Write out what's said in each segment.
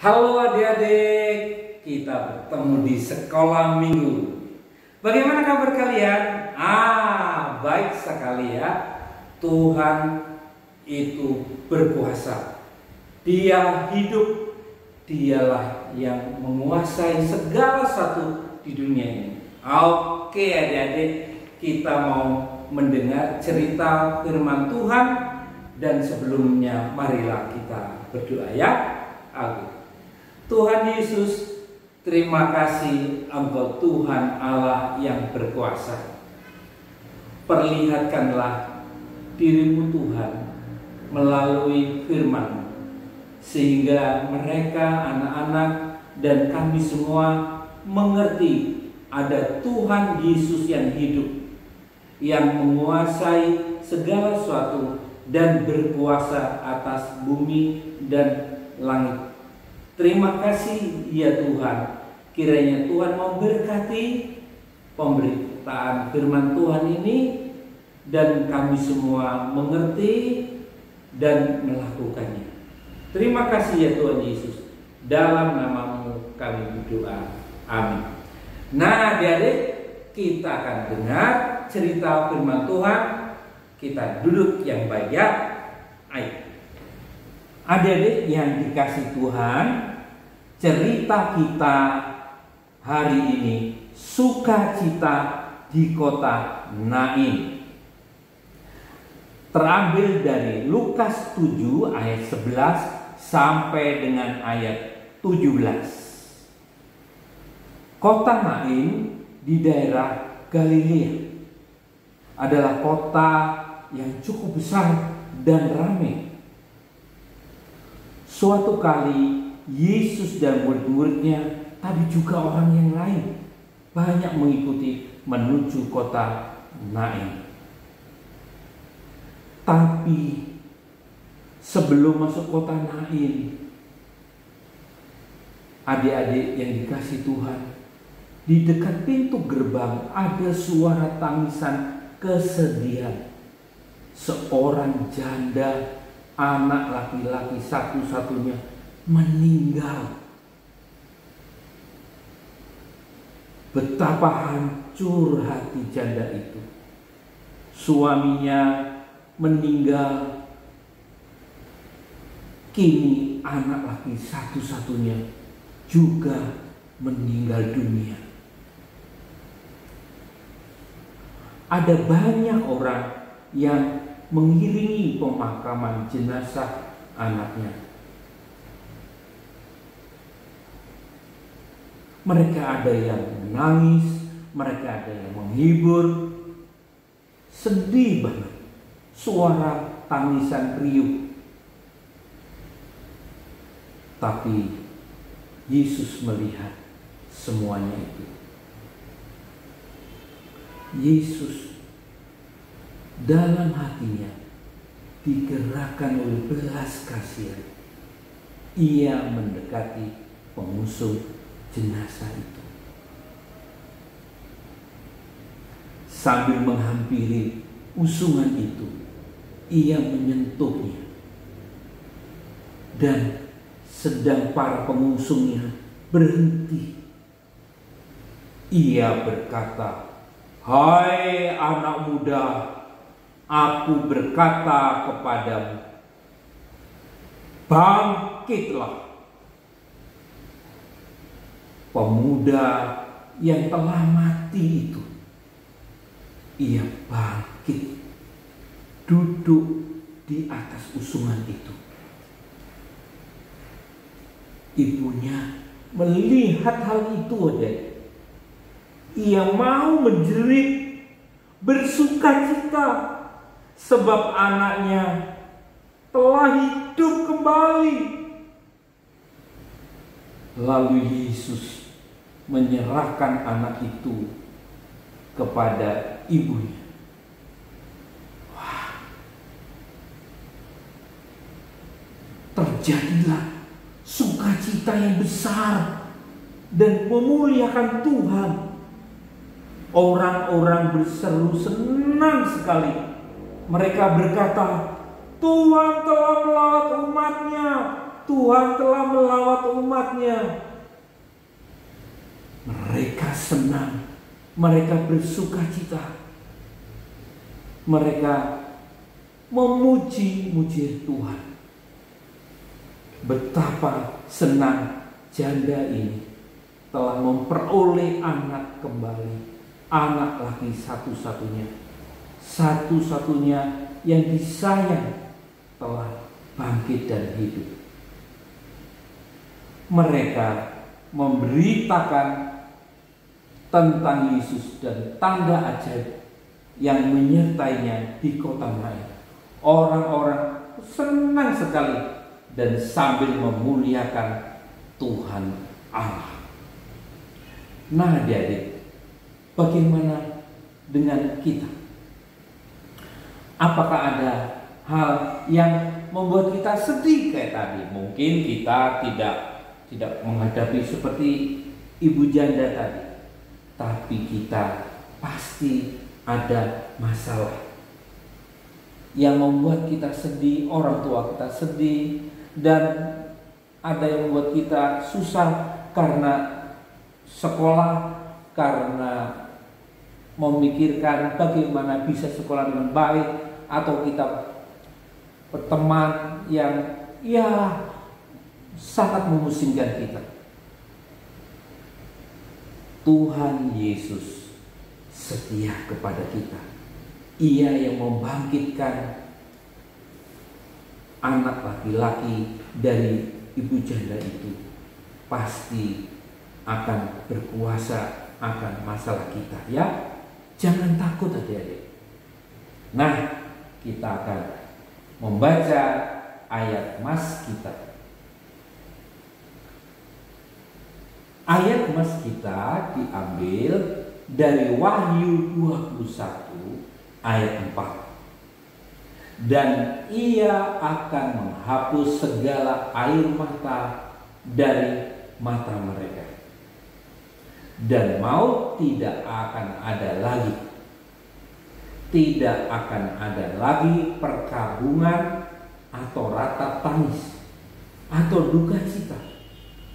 Halo adik-adik, kita bertemu di sekolah minggu. Bagaimana kabar kalian? Baik sekali ya. Tuhan itu berkuasa. Dia hidup, dialah yang menguasai segala sesuatu di dunia ini. Oke adik-adik, kita mau mendengar cerita firman Tuhan. Dan sebelumnya marilah kita berdoa ya. Tuhan Yesus, terima kasih Engkau Tuhan Allah yang berkuasa. Perlihatkanlah dirimu Tuhan melalui firman, sehingga mereka, anak-anak dan kami semua mengerti ada Tuhan Yesus yang hidup, yang menguasai segala sesuatu dan berkuasa atas bumi dan langit. Terima kasih ya Tuhan. Kiranya Tuhan memberkati pemberitaan firman Tuhan ini, dan kami semua mengerti dan melakukannya. Terima kasih ya Tuhan Yesus. Dalam nama-Mu kami berdoa. Amin. Nah adik-adik, kita akan dengar cerita firman Tuhan. Kita duduk yang baik ya. Ayo. Adik-adik yang dikasih Tuhan, cerita kita hari ini sukacita di kota Nain. Terambil dari Lukas 7 ayat 11 sampai dengan ayat 17. Kota Nain di daerah Galilea adalah kota yang cukup besar dan ramai. Suatu kali Yesus dan murid-muridnya, tapi juga orang yang lain, banyak mengikuti menuju kota Nain. Tapi sebelum masuk kota Nain, adik-adik yang dikasih Tuhan, di dekat pintu gerbang ada suara tangisan kesedihan. Seorang janda, anak laki-laki satu-satunya, meninggal. Betapa hancur hati janda itu. Suaminya meninggal. Kini anak laki satu-satunya juga meninggal dunia. Ada banyak orang yang mengiringi pemakaman jenazah anaknya. Mereka ada yang menangis, mereka ada yang menghibur. Sedih banget, suara tangisan riuh. Tapi Yesus melihat semuanya itu. Yesus dalam hatinya digerakkan oleh belas kasihan. Ia mendekati pengusung jenazah itu. Sambil menghampiri usungan itu, ia menyentuhnya. Dan sedang para pengusungnya berhenti, ia berkata, "Hai anak muda, aku berkata kepadamu, bangkitlah." Pemuda yang telah mati itu, ia bangkit, duduk di atas usungan itu. Ibunya melihat hal itu, ia mau menjerit, bersukacita, sebab anaknya telah hidup kembali. Lalu Yesus menyerahkan anak itu kepada ibunya. Terjadilah sukacita yang besar dan memuliakan Tuhan. Orang-orang berseru senang sekali. Mereka berkata, Tuhan telah melawat umatnya Tuhan telah melawat umat-Nya. Mereka senang, mereka bersukacita, mereka memuji-muji Tuhan. Betapa senang janda ini telah memperoleh anak kembali, anak laki satu-satunya yang disayang telah bangkit dan hidup. Mereka memberitakan tentang Yesus dan tanda ajaib yang menyertainya di kota Nain. Orang-orang senang sekali dan sambil memuliakan Tuhan Allah. Nah, adik-adik, bagaimana dengan kita? Apakah ada hal yang membuat kita sedih kayak tadi? Mungkin kita tidak menghadapi seperti ibu janda tadi, tapi kita pasti ada masalah yang membuat kita sedih, orang tua kita sedih, dan ada yang membuat kita susah karena sekolah, karena memikirkan bagaimana bisa sekolah dengan baik, atau kita berteman yang sangat memusingkan kita. Tuhan Yesus setia kepada kita. Ia yang membangkitkan anak laki-laki dari ibu janda itu, pasti akan berkuasa akan masalah kita, ya. Jangan takut, adik-adik. Nah, kita akan membaca ayat mas kita. Ayat mas kita diambil dari Wahyu 21 ayat 4. Dan ia akan menghapus segala air mata dari mata mereka. Dan maut tidak akan ada lagi. Tidak akan ada lagi perkabungan atau ratap tangis atau duka cita,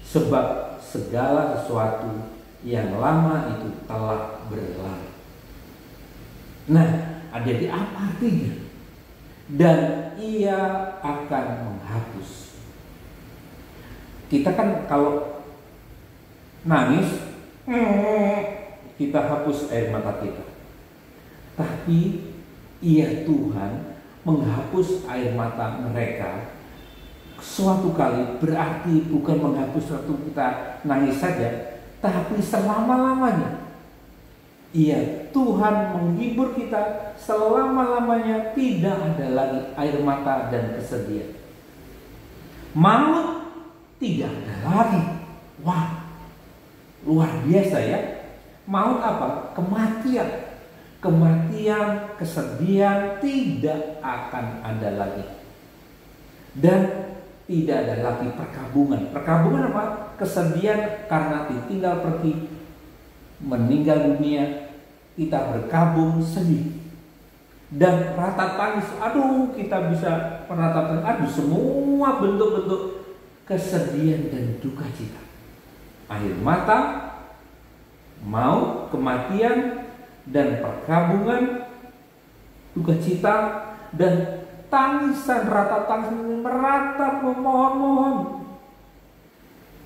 sebab segala sesuatu yang lama itu telah berlalu. Nah, adik-adik, apa artinya? Dan ia akan menghapus. Kita kan kalau nangis, kita hapus air mata kita. Tapi ia Tuhan menghapus air mata mereka suatu kali, berarti bukan menghapus waktu kita nangis saja, tapi selama-lamanya. Ia Tuhan menghibur kita selama-lamanya, tidak ada lagi air mata dan kesedihan. Maut tidak ada lagi. Wah, luar biasa ya. Maut apa? Kematian. Kematian, kesedihan tidak akan ada lagi. Dan tidak ada lagi perkabungan. Perkabungan apa? Kesedihan karena ditinggal pergi, meninggal dunia, kita berkabung sedih. Dan ratap tangis, kita bisa meratap tangis, semua bentuk-bentuk kesedihan dan duka cita. Air mata, maut, kematian, dan perkabungan, duka cita, dan tangisan, ratap tangis, meratap, memohon-mohon,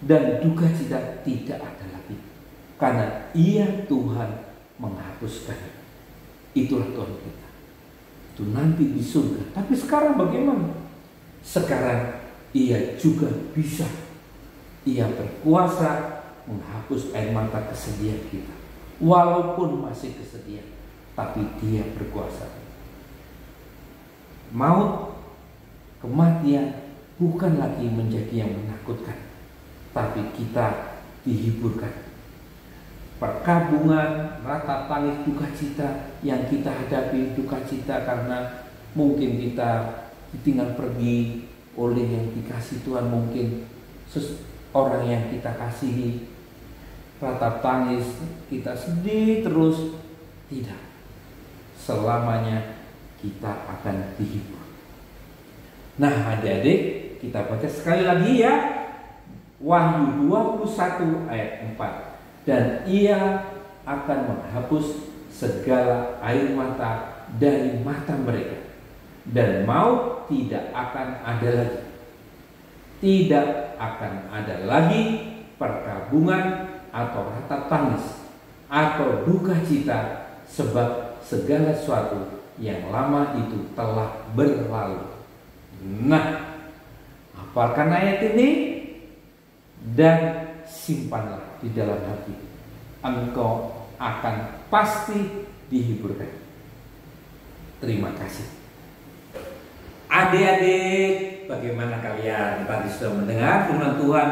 dan duka cita tidak ada lagi, karena ia Tuhan menghapuskan. Itulah Tuhan kita. Itu nanti di surga. Tapi sekarang bagaimana? Sekarang ia juga bisa. Ia berkuasa menghapus air mata kesedihan kita. Walaupun masih kesedihan, tapi dia berkuasa. Maut, kematian bukan lagi menjadi yang menakutkan, tapi kita dihiburkan. Perkabungan, ratap tangis, duka cita yang kita hadapi, duka cita karena mungkin kita ditinggal pergi oleh yang dikasih Tuhan, mungkin orang yang kita kasihi. Ratap tangis, kita sedih terus, tidak. Selamanya kita akan dihibur. Nah, adik-adik, kita baca sekali lagi ya. Wahyu 21 ayat 4. Dan ia akan menghapus segala air mata dari mata mereka, dan maut tidak akan ada lagi. Tidak akan ada lagi perkabungan atau rata tangis atau duka cita, sebab segala sesuatu yang lama itu telah berlalu. Nah, hafalkan ayat ini dan simpanlah di dalam hati. Engkau akan pasti dihiburkan. Terima kasih. Adik-adik, bagaimana kalian? Tadi sudah mendengar firman Tuhan,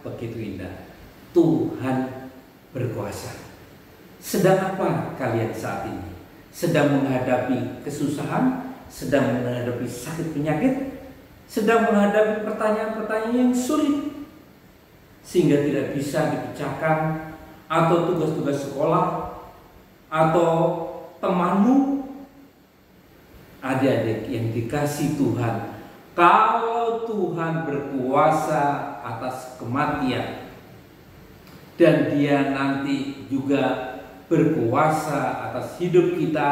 begitu indah. Tuhan berkuasa. Sedang apa kalian saat ini? Sedang menghadapi kesusahan? Sedang menghadapi sakit penyakit? Sedang menghadapi pertanyaan-pertanyaan yang sulit sehingga tidak bisa dipecahkan, atau tugas-tugas sekolah, atau temanmu? Adik-adik yang dikasih Tuhan, kalau Tuhan berkuasa atas kematian, dan Dia nanti juga berkuasa atas hidup kita,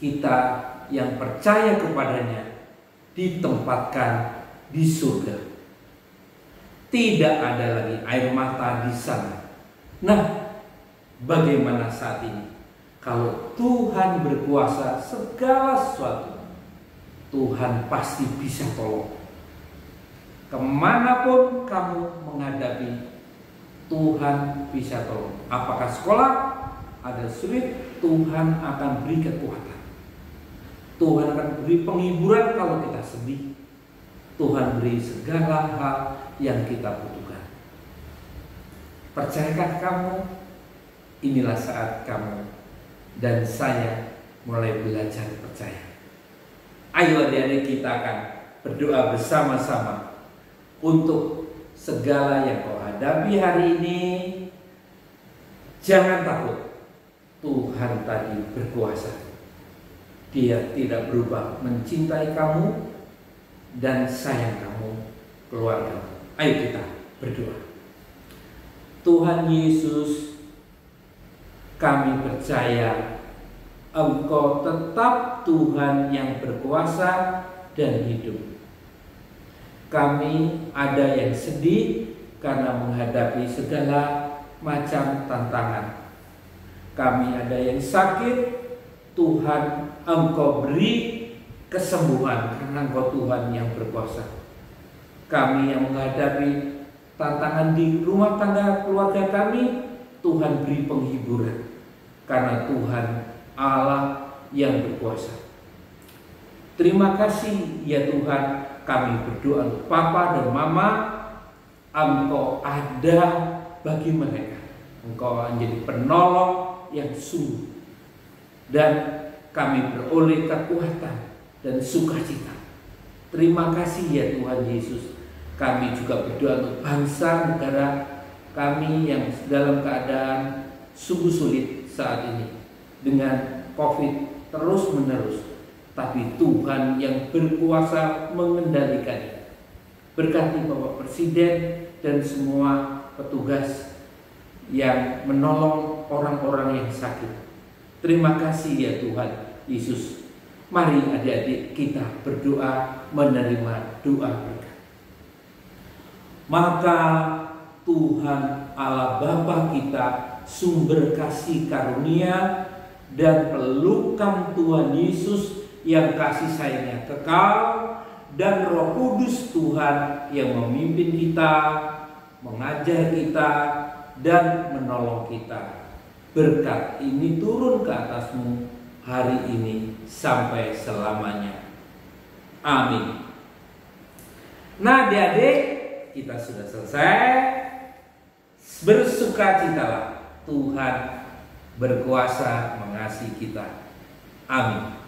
kita yang percaya kepadanya ditempatkan di surga. Tidak ada lagi air mata di sana. Nah, bagaimana saat ini? Kalau Tuhan berkuasa segala sesuatu, Tuhan pasti bisa tolong. Kemanapun kamu menghadapi, Tuhan bisa tolong. Apakah sekolah ada sulit, Tuhan akan beri kekuatan. Tuhan akan beri penghiburan kalau kita sedih. Tuhan beri segala hal yang kita butuhkan. Percayakah kamu? Inilah saat kamu dan saya mulai belajar percaya. Ayo adik-adik, kita akan berdoa bersama-sama untuk segala yang kau hadapi hari ini. Jangan takut, Tuhan tadi berkuasa. Dia tidak berubah mencintai kamu dan sayang kamu, keluarga. Ayo kita berdoa. Tuhan Yesus, kami percaya Engkau tetap Tuhan yang berkuasa dan hidup. Kami ada yang sedih karena menghadapi segala macam tantangan. Kami ada yang sakit, Tuhan Engkau beri kesembuhan karena Engkau Tuhan yang berkuasa. Kami yang menghadapi tantangan di rumah tangga keluarga kami, Tuhan beri penghiburan karena Tuhan Allah yang berkuasa. Terima kasih ya Tuhan, kami berdoa untuk Papa dan Mama. Engkau ada bagi mereka. Engkau menjadi penolong yang sungguh, dan kami beroleh kekuatan dan sukacita. Terima kasih ya Tuhan Yesus. Kami juga berdoa untuk bangsa negara kami yang dalam keadaan sungguh sulit saat ini dengan COVID terus menerus, tapi Tuhan yang berkuasa mengendalikannya. Berkati Bapak Presiden dan semua petugas yang menolong orang-orang yang sakit. Terima kasih ya Tuhan Yesus. Mari adik-adik kita berdoa menerima doa berkat. Maka Tuhan Allah Bapa kita, sumber kasih karunia dan pelukan Tuhan Yesus yang kasih sayangnya kekal, dan Roh Kudus Tuhan yang memimpin kita, mengajar kita, dan menolong kita. Berkat ini turun ke atasmu hari ini sampai selamanya. Amin. Nah adik-adik, kita sudah selesai. Bersukacitalah, Tuhan berkuasa mengasihi kita. Amin.